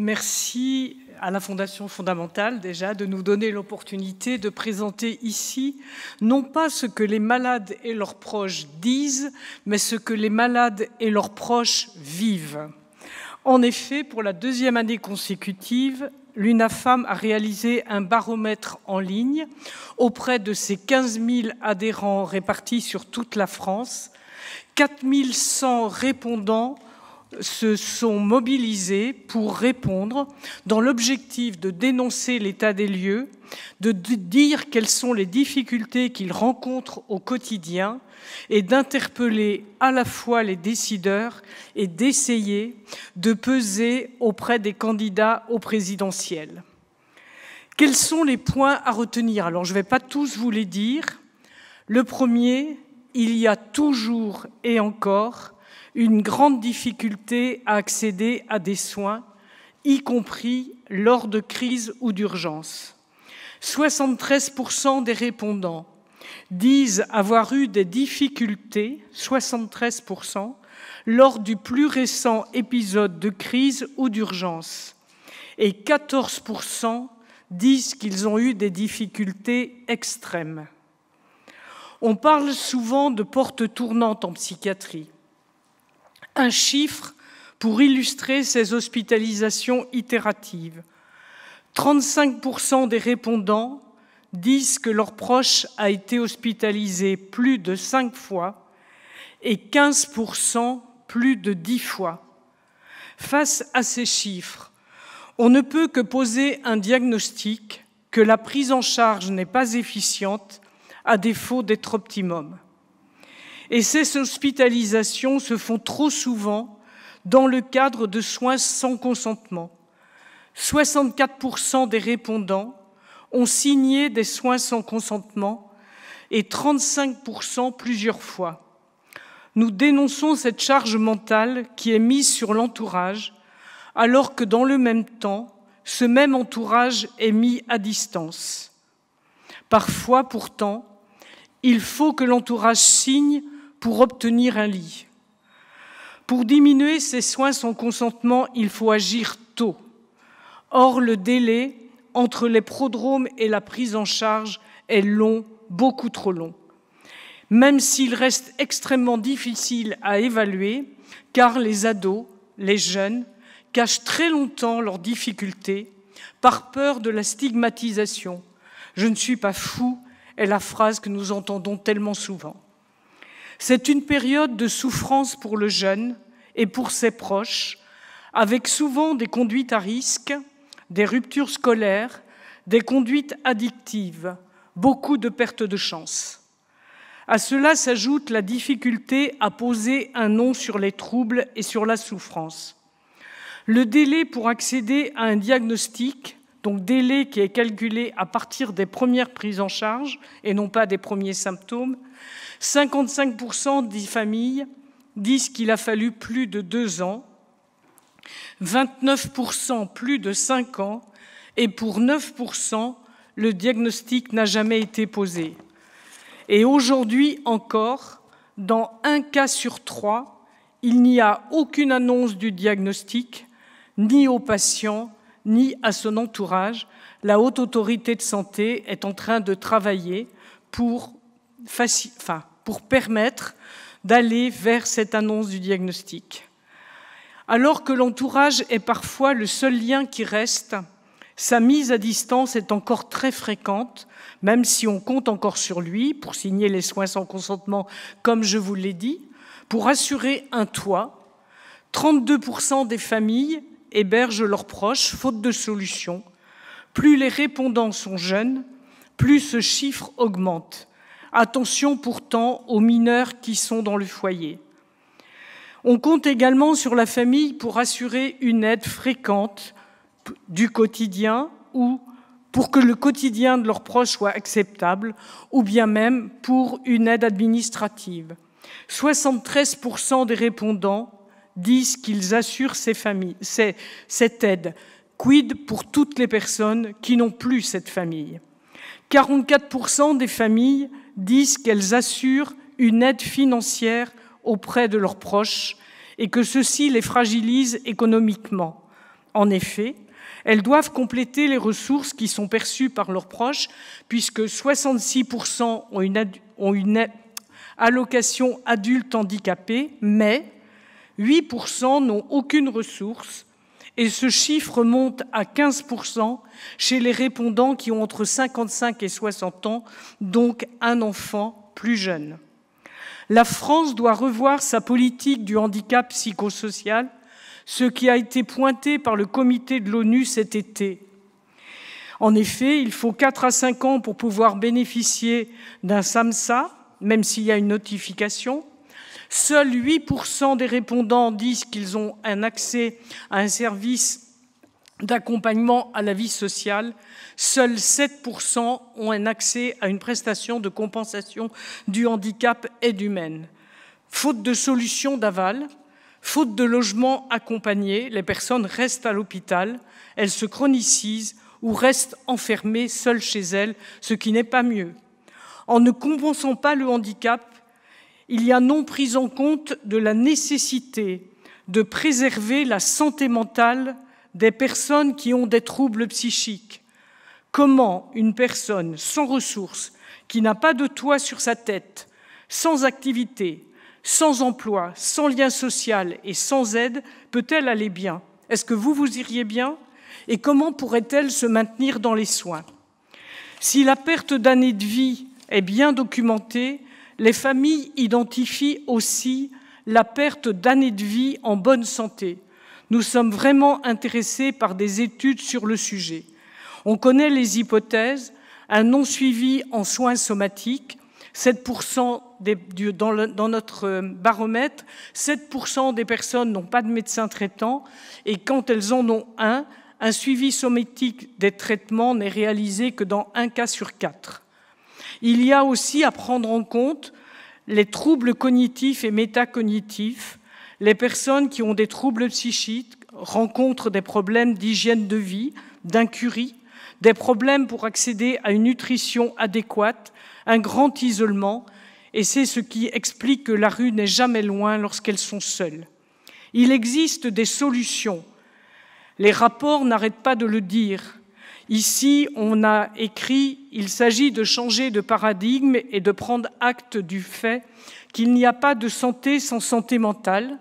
Merci à la Fondation Fondamentale, déjà, de nous donner l'opportunité de présenter ici, non pas ce que les malades et leurs proches disent, mais ce que les malades et leurs proches vivent. En effet, pour la deuxième année consécutive, l'UNAFAM a réalisé un baromètre en ligne auprès de ses 15 000 adhérents répartis sur toute la France. 4 100 répondants se sont mobilisés pour répondre dans l'objectif de dénoncer l'état des lieux, de dire quelles sont les difficultés qu'ils rencontrent au quotidien et d'interpeller à la fois les décideurs et d'essayer de peser auprès des candidats au présidentiel. Quels sont les points à retenir? Alors, je ne vais pas tous vous les dire. Le premier, il y a toujours et encore une grande difficulté à accéder à des soins, y compris lors de crises ou d'urgence. 73% des répondants disent avoir eu des difficultés, 73%, lors du plus récent épisode de crise ou d'urgence. Et 14% disent qu'ils ont eu des difficultés extrêmes. On parle souvent de porte tournante en psychiatrie. Un chiffre pour illustrer ces hospitalisations itératives. 35% des répondants disent que leur proche a été hospitalisé plus de 5 fois et 15% plus de 10 fois. Face à ces chiffres, on ne peut que poser un diagnostic que la prise en charge n'est pas efficiente, à défaut d'être optimum. Et ces hospitalisations se font trop souvent dans le cadre de soins sans consentement. 64% des répondants ont signé des soins sans consentement et 35% plusieurs fois. Nous dénonçons cette charge mentale qui est mise sur l'entourage, alors que dans le même temps, ce même entourage est mis à distance. Parfois, pourtant, il faut que l'entourage signe pour obtenir un lit. Pour diminuer ces soins sans consentement, il faut agir tôt. Or, le délai entre les prodromes et la prise en charge est long, beaucoup trop long. Même s'il reste extrêmement difficile à évaluer, car les ados, les jeunes, cachent très longtemps leurs difficultés par peur de la stigmatisation. « Je ne suis pas fou » est la phrase que nous entendons tellement souvent. C'est une période de souffrance pour le jeune et pour ses proches, avec souvent des conduites à risque, des ruptures scolaires, des conduites addictives, beaucoup de pertes de chance. À cela s'ajoute la difficulté à poser un nom sur les troubles et sur la souffrance. Le délai pour accéder à un diagnostic, donc délai qui est calculé à partir des premières prises en charge et non pas des premiers symptômes, 55% des familles disent qu'il a fallu plus de 2 ans, 29% plus de 5 ans, et pour 9%, le diagnostic n'a jamais été posé. Et aujourd'hui encore, dans 1 cas sur 3, il n'y a aucune annonce du diagnostic, ni au patient, ni à son entourage. La Haute Autorité de Santé est en train de travailler pour permettre d'aller vers cette annonce du diagnostic. Alors que l'entourage est parfois le seul lien qui reste, sa mise à distance est encore très fréquente, même si on compte encore sur lui pour signer les soins sans consentement, comme je vous l'ai dit, pour assurer un toit. 32% des familles hébergent leurs proches, faute de solution. Plus les répondants sont jeunes, plus ce chiffre augmente. Attention pourtant aux mineurs qui sont dans le foyer. On compte également sur la famille pour assurer une aide fréquente du quotidien ou pour que le quotidien de leurs proches soit acceptable ou bien même pour une aide administrative. 73% des répondants disent qu'ils assurent cette aide. Quid pour toutes les personnes qui n'ont plus cette famille? 44% des familles disent qu'elles assurent une aide financière auprès de leurs proches et que ceci les fragilise économiquement. En effet, elles doivent compléter les ressources qui sont perçues par leurs proches, puisque 66% ont une allocation adulte handicapé, mais 8% n'ont aucune ressource, et ce chiffre monte à 15% chez les répondants qui ont entre 55 et 60 ans, donc un enfant plus jeune. La France doit revoir sa politique du handicap psychosocial, ce qui a été pointé par le comité de l'ONU cet été. En effet, il faut 4 à 5 ans pour pouvoir bénéficier d'un SAMSA, même s'il y a une notification. Seuls 8% des répondants disent qu'ils ont un accès à un service d'accompagnement à la vie sociale. Seuls 7% ont un accès à une prestation de compensation du handicap aide humaine. Faute de solution d'aval, faute de logement accompagné, les personnes restent à l'hôpital, elles se chronicisent ou restent enfermées seules chez elles, ce qui n'est pas mieux. En ne compensant pas le handicap, il y a non prise en compte de la nécessité de préserver la santé mentale des personnes qui ont des troubles psychiques. Comment une personne sans ressources, qui n'a pas de toit sur sa tête, sans activité, sans emploi, sans lien social et sans aide, peut-elle aller bien? Est-ce que vous iriez bien? Et comment pourrait-elle se maintenir dans les soins? Si la perte d'années de vie est bien documentée, les familles identifient aussi la perte d'années de vie en bonne santé. Nous sommes vraiment intéressés par des études sur le sujet. On connaît les hypothèses, un non-suivi en soins somatiques, 7% dans notre baromètre, 7% des personnes n'ont pas de médecin traitant et quand elles en ont un suivi somatique des traitements n'est réalisé que dans 1 cas sur 4. Il y a aussi à prendre en compte les troubles cognitifs et métacognitifs. Les personnes qui ont des troubles psychiques rencontrent des problèmes d'hygiène de vie, d'incurie, des problèmes pour accéder à une nutrition adéquate, un grand isolement, et c'est ce qui explique que la rue n'est jamais loin lorsqu'elles sont seules. Il existe des solutions. Les rapports n'arrêtent pas de le dire. Ici, on a écrit « Il s'agit de changer de paradigme et de prendre acte du fait qu'il n'y a pas de santé sans santé mentale,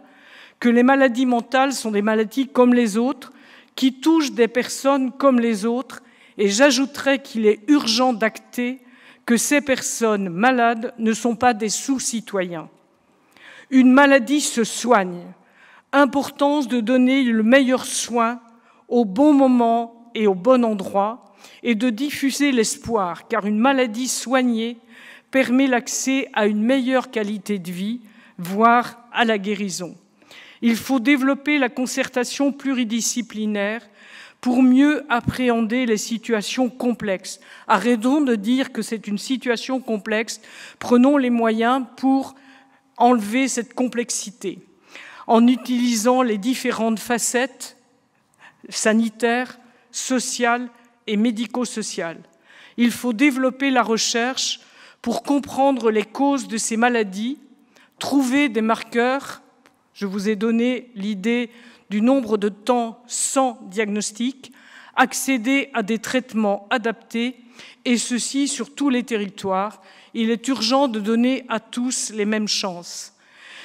que les maladies mentales sont des maladies comme les autres, qui touchent des personnes comme les autres, et j'ajouterais qu'il est urgent d'acter que ces personnes malades ne sont pas des sous-citoyens. Une maladie se soigne. Importance de donner le meilleur soin au bon moment et au bon endroit, et de diffuser l'espoir, car une maladie soignée permet l'accès à une meilleure qualité de vie, voire à la guérison. Il faut développer la concertation pluridisciplinaire pour mieux appréhender les situations complexes. Arrêtons de dire que c'est une situation complexe, prenons les moyens pour enlever cette complexité, en utilisant les différentes facettes sanitaires, sociales et médico-sociales. Il faut développer la recherche pour comprendre les causes de ces maladies, trouver des marqueurs. Je vous ai donné l'idée du nombre de temps sans diagnostic, accéder à des traitements adaptés, et ceci sur tous les territoires. Il est urgent de donner à tous les mêmes chances.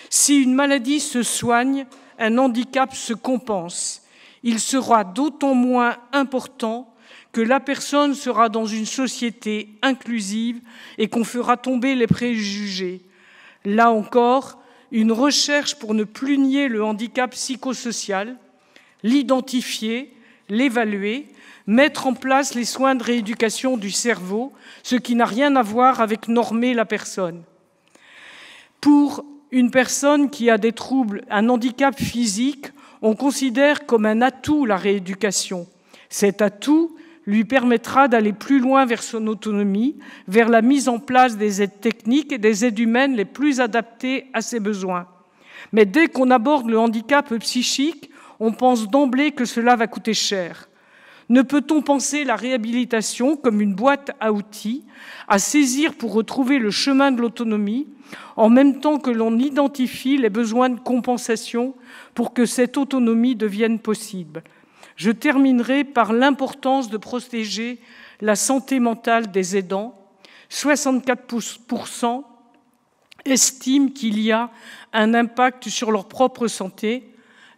Si une maladie se soigne, un handicap se compense. Il sera d'autant moins important que la personne sera dans une société inclusive et qu'on fera tomber les préjugés. Là encore, une recherche pour ne plus nier le handicap psychosocial, l'identifier, l'évaluer, mettre en place les soins de rééducation du cerveau, ce qui n'a rien à voir avec normer la personne. Pour une personne qui a des troubles, un handicap physique, on considère comme un atout la rééducation. Cet atout lui permettra d'aller plus loin vers son autonomie, vers la mise en place des aides techniques et des aides humaines les plus adaptées à ses besoins. Mais dès qu'on aborde le handicap psychique, on pense d'emblée que cela va coûter cher. Ne peut-on penser la réhabilitation comme une boîte à outils à saisir pour retrouver le chemin de l'autonomie, en même temps que l'on identifie les besoins de compensation pour que cette autonomie devienne possible? Je terminerai par l'importance de protéger la santé mentale des aidants. 64% estiment qu'il y a un impact sur leur propre santé.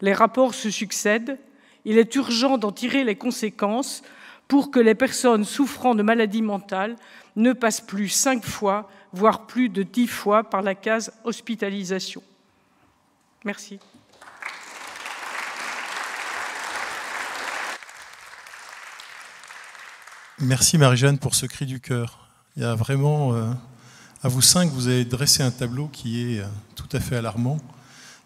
Les rapports se succèdent. Il est urgent d'en tirer les conséquences pour que les personnes souffrant de maladies mentales ne passent plus 5 fois, voire plus de 10 fois par la case hospitalisation. Merci. Merci Marie-Jeanne pour ce cri du cœur. Il y a vraiment, à vous 5, vous avez dressé un tableau qui est tout à fait alarmant.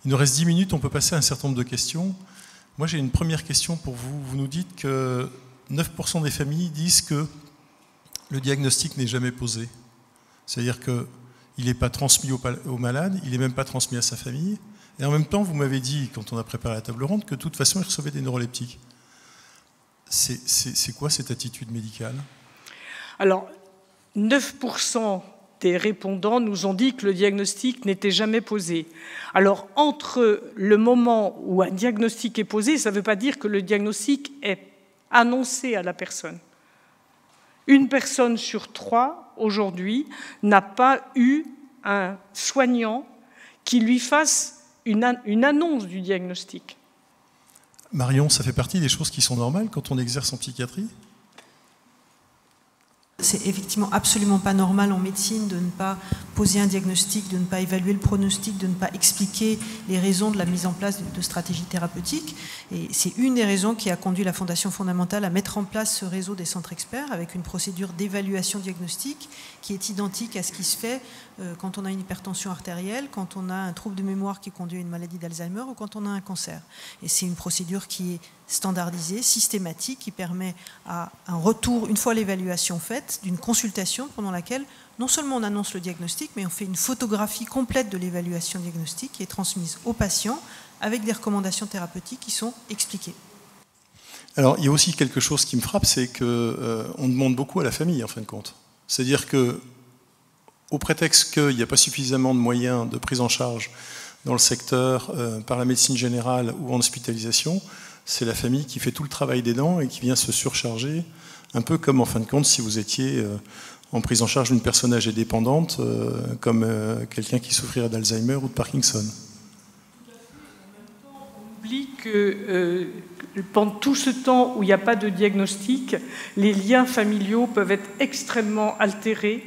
Il nous reste 10 minutes, on peut passer à un certain nombre de questions. Moi j'ai une première question pour vous. Vous nous dites que 9% des familles disent que le diagnostic n'est jamais posé. C'est-à-dire qu'il n'est pas transmis au malade, il n'est même pas transmis à sa famille. Et en même temps, vous m'avez dit, quand on a préparé la table ronde, que de toute façon, il recevait des neuroleptiques. C'est quoi cette attitude médicale? Alors, 9% des répondants nous ont dit que le diagnostic n'était jamais posé. Alors, entre le moment où un diagnostic est posé, ça ne veut pas dire que le diagnostic est annoncé à la personne. Une personne sur 3, aujourd'hui, n'a pas eu un soignant qui lui fasse une annonce du diagnostic. Marion, ça fait partie des choses qui sont normales quand on exerce en psychiatrie? C'est effectivement absolument pas normal en médecine de ne pas poser un diagnostic, de ne pas évaluer le pronostic, de ne pas expliquer les raisons de la mise en place de stratégies thérapeutiques. Et c'est une des raisons qui a conduit la Fondation Fondamentale à mettre en place ce réseau des centres experts avec une procédure d'évaluation diagnostique qui est identique à ce qui se fait quand on a une hypertension artérielle, quand on a un trouble de mémoire qui conduit à une maladie d'Alzheimer ou quand on a un cancer. Et c'est une procédure qui est standardisée, systématique, qui permet à un retour, une fois l'évaluation faite, d'une consultation pendant laquelle non seulement on annonce le diagnostic, mais on fait une photographie complète de l'évaluation diagnostique qui est transmise aux patients avec des recommandations thérapeutiques qui sont expliquées. Alors, il y a aussi quelque chose qui me frappe, c'est qu'on demande beaucoup à la famille, en fin de compte. C'est-à-dire que, au prétexte qu'il n'y a pas suffisamment de moyens de prise en charge dans le secteur, par la médecine générale ou en hospitalisation, c'est la famille qui fait tout le travail d'aidant et qui vient se surcharger, un peu comme, en fin de compte, si vous étiez en prise en charge d'une personne âgée dépendante, comme quelqu'un qui souffrirait d'Alzheimer ou de Parkinson. On oublie que pendant tout ce temps où il n'y a pas de diagnostic, les liens familiaux peuvent être extrêmement altérés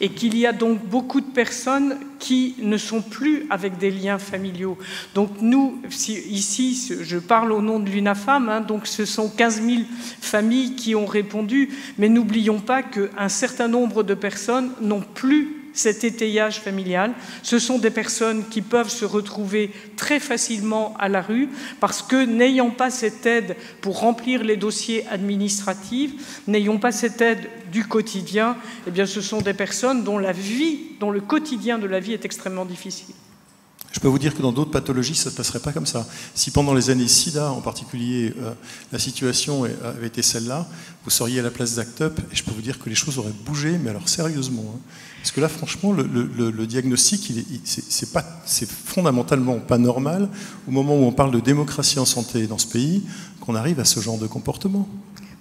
et qu'il y a donc beaucoup de personnes qui ne sont plus avec des liens familiaux. Donc nous, ici, je parle au nom de l'UNAFAM, donc ce sont 15 000 familles qui ont répondu, mais n'oublions pas qu'un certain nombre de personnes n'ont plus cet étayage familial. Ce sont des personnes qui peuvent se retrouver très facilement à la rue parce que n'ayant pas cette aide pour remplir les dossiers administratifs, n'ayant pas cette aide du quotidien, eh bien ce sont des personnes dont le quotidien de la vie est extrêmement difficile. Je peux vous dire que dans d'autres pathologies, ça ne se passerait pas comme ça. Si pendant les années SIDA, en particulier, la situation avait été celle-là, vous seriez à la place d'ACT UP, et je peux vous dire que les choses auraient bougé, mais alors sérieusement. Hein. Parce que là, franchement, le diagnostic, c'est fondamentalement pas normal, au moment où on parle de démocratie en santé dans ce pays, qu'on arrive à ce genre de comportement.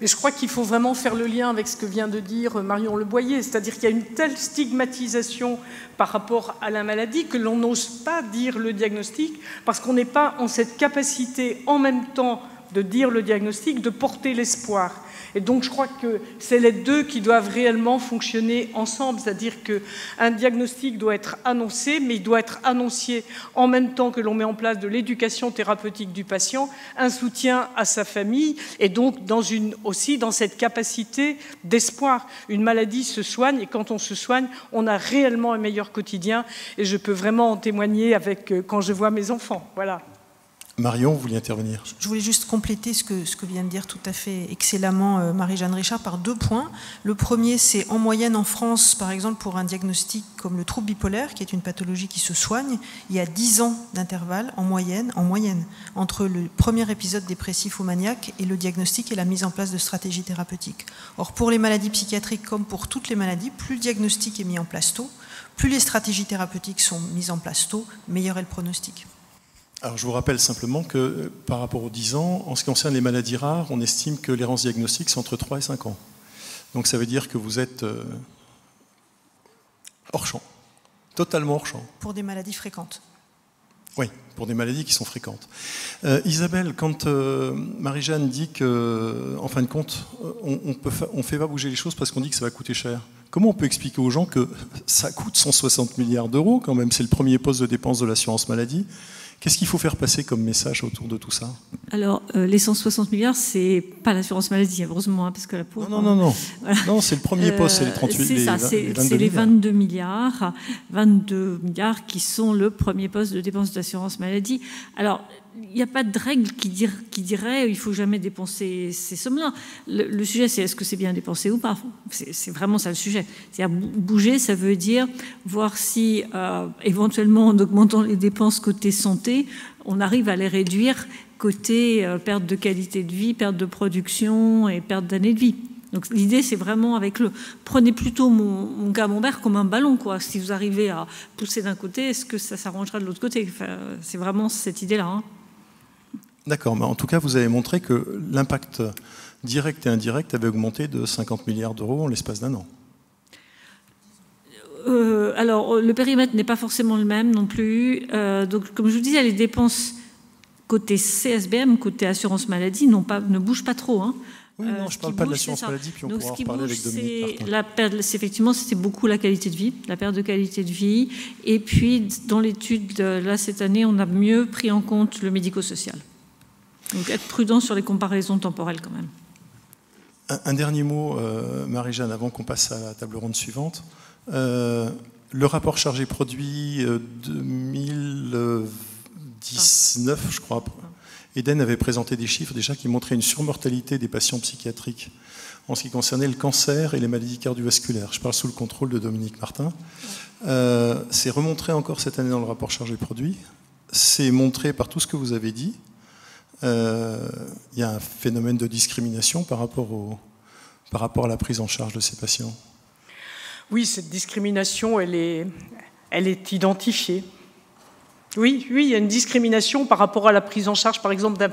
Mais je crois qu'il faut vraiment faire le lien avec ce que vient de dire Marion Leboyer, c'est-à-dire qu'il y a une telle stigmatisation par rapport à la maladie que l'on n'ose pas dire le diagnostic parce qu'on n'est pas en cette capacité en même temps de dire le diagnostic, de porter l'espoir. Et donc je crois que c'est les deux qui doivent réellement fonctionner ensemble, c'est-à-dire qu'un diagnostic doit être annoncé, mais il doit être annoncé en même temps que l'on met en place de l'éducation thérapeutique du patient, un soutien à sa famille, et donc aussi dans cette capacité d'espoir. Une maladie se soigne, et quand on se soigne, on a réellement un meilleur quotidien, et je peux vraiment en témoigner quand je vois mes enfants. Voilà. Marion, vous vouliez intervenir? Je voulais juste compléter ce que vient de dire tout à fait excellemment Marie-Jeanne Richard par 2 points. Le premier, c'est en moyenne en France, par exemple, pour un diagnostic comme le trouble bipolaire, qui est une pathologie qui se soigne, il y a 10 ans d'intervalle en moyenne, entre le premier épisode dépressif ou maniaque et le diagnostic et la mise en place de stratégies thérapeutiques. Or, pour les maladies psychiatriques, comme pour toutes les maladies, plus le diagnostic est mis en place tôt, plus les stratégies thérapeutiques sont mises en place tôt, meilleur est le pronostic. Alors je vous rappelle simplement que par rapport aux 10 ans, en ce qui concerne les maladies rares, on estime que l'errance diagnostique c'est entre 3 et 5 ans. Donc ça veut dire que vous êtes hors champ, totalement hors champ. Pour des maladies fréquentes. Oui, pour des maladies qui sont fréquentes. Isabelle, quand Marie-Jeanne dit qu'en fin de compte, on ne fait pas bouger les choses parce qu'on dit que ça va coûter cher, comment on peut expliquer aux gens que ça coûte 160 milliards d'euros quand même, c'est le premier poste de dépense de l'assurance maladie? Qu'est-ce qu'il faut faire passer comme message autour de tout ça? Alors, les 160 milliards, c'est pas l'assurance maladie, heureusement, hein, parce que la pauvre... Non, voilà. Non, c'est le premier poste, c'est les 38 c'est ça, c'est les 22 milliards. 22 milliards qui sont le premier poste de dépense d'assurance maladie. Alors, il n'y a pas de règle qui dirait qu'il ne faut jamais dépenser ces sommes-là. Le sujet, c'est est-ce que c'est bien dépensé ou pas. C'est vraiment ça le sujet. C'est-à-dire bouger, ça veut dire voir si, éventuellement, en augmentant les dépenses côté santé, on arrive à les réduire côté perte de qualité de vie, perte de production et perte d'années de vie. Donc l'idée, c'est vraiment prenez plutôt mon camembert comme un ballon, quoi. Si vous arrivez à pousser d'un côté, est-ce que ça s'arrangera de l'autre côté? Enfin, c'est vraiment cette idée-là, hein. D'accord, mais en tout cas, vous avez montré que l'impact direct et indirect avait augmenté de 50 milliards d'euros en l'espace d'un an. Alors, le périmètre n'est pas forcément le même non plus. Donc, comme je vous disais, les dépenses côté CSBM, côté assurance maladie, ne bougent pas trop, hein. Oui, non, je ne parle pas de l'assurance maladie, puis on pourra en reparler avec Dominique Martin. Effectivement, c'était beaucoup la qualité de vie, la perte de qualité de vie. Et puis, dans l'étude, là, cette année, on a mieux pris en compte le médico-social. Donc, être prudent sur les comparaisons temporelles, quand même. Un dernier mot, Marie-Jeanne, avant qu'on passe à la table ronde suivante. Le rapport chargé-produit 2019, je crois, Eden avait présenté des chiffres déjà qui montraient une surmortalité des patients psychiatriques en ce qui concernait le cancer et les maladies cardiovasculaires. Je parle sous le contrôle de Dominique Martin. C'est remontré encore cette année dans le rapport chargé-produit. C'est montré par tout ce que vous avez dit. Il y a un phénomène de discrimination par rapport à la prise en charge de ces patients. Oui, cette discrimination, elle est identifiée. Oui, il y a une discrimination par rapport à la prise en charge, par exemple,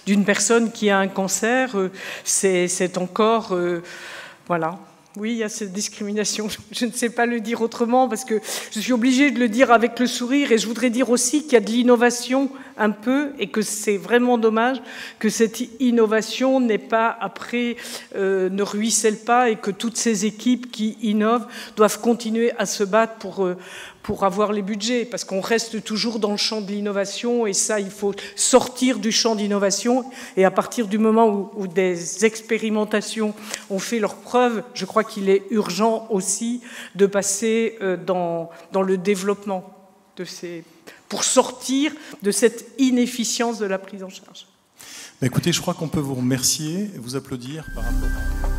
d'une personne qui a un cancer. C'est encore... voilà. Oui, il y a cette discrimination. Je ne sais pas le dire autrement parce que je suis obligée de le dire avec le sourire, et je voudrais dire aussi qu'il y a de l'innovation un peu et que c'est vraiment dommage que cette innovation n'est pas après, ne ruisselle pas, et que toutes ces équipes qui innovent doivent continuer à se battre pour avoir les budgets, parce qu'on reste toujours dans le champ de l'innovation, et ça, il faut sortir du champ d'innovation, et à partir du moment où des expérimentations ont fait leurs preuves, je crois qu'il est urgent aussi de passer dans le développement pour sortir de cette inefficience de la prise en charge. Écoutez, je crois qu'on peut vous remercier et vous applaudir par rapport à...